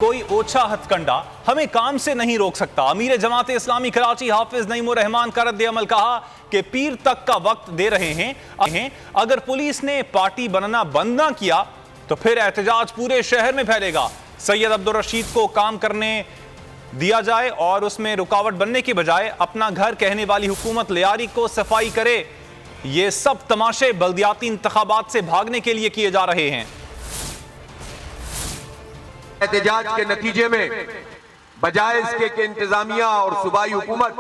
कोई ओछा हथकंडा हमें काम से नहीं रोक सकता। अमीर जमात इस्लामी कराची हाफिज नईमुर रहमान का रद्द अमल कहा कि पीर तक का वक्त दे रहे हैं। अगर पुलिस ने पार्टी बनना बंद ना किया तो फिर एहतजाज पूरे शहर में फैलेगा। सैयद अब्दुल रशीद को काम करने दिया जाए और उसमें रुकावट बनने की बजाय अपना घर कहने वाली हुकूमत लियारी को सफाई करे। ये सब तमाशे बल्दियाती इंतखाबात से भागने के लिए किए जा रहे हैं। एहतजाज के नतीजे में बजाय इसके कि इंतजामिया और सूबाई हुकूमत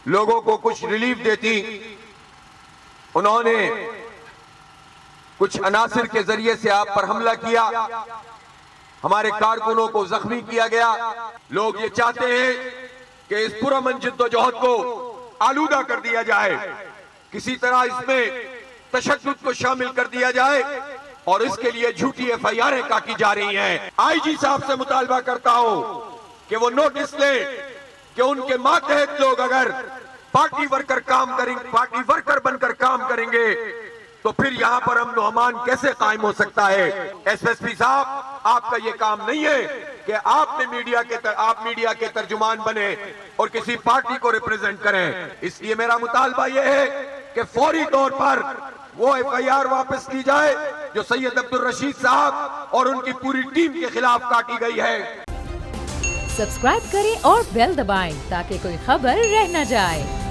लोगों को कुछ रिलीफ देती, उन्होंने कुछ अनासिर के जरिए से आप पर हमला किया, हमारे कारकुनों को जख्मी किया गया। लोग ये चाहते हैं कि इस पुरअमन जिद्दोजहद को आलूदा कर दिया जाए, किसी तरह इसमें तशद्दुद को शामिल कर दिया जाए और इसके लिए झूठी एफआईआरें काटी जा रही हैं। आईजी साहब से मुतालबा करता हूं कि वो नोटिस ले कि उनके मातहत लोग अगर पार्टी वर्कर बनकर काम करेंगे तो फिर यहां पर अमन व अमान कैसे कायम हो सकता है। एसएसपी साहब, आपका ये काम नहीं है कि आप मीडिया के तर्जुमान बने और किसी पार्टी को रिप्रेजेंट करें। इसलिए मेरा मुतालबा यह है कि फौरी तौर पर वो एफआईआर वापस की जाए जो सैयद अब्दुल रशीद साहब और उनकी पूरी टीम के खिलाफ काटी गई है। सब्सक्राइब करें और बेल दबाएं ताकि कोई खबर रह न जाए।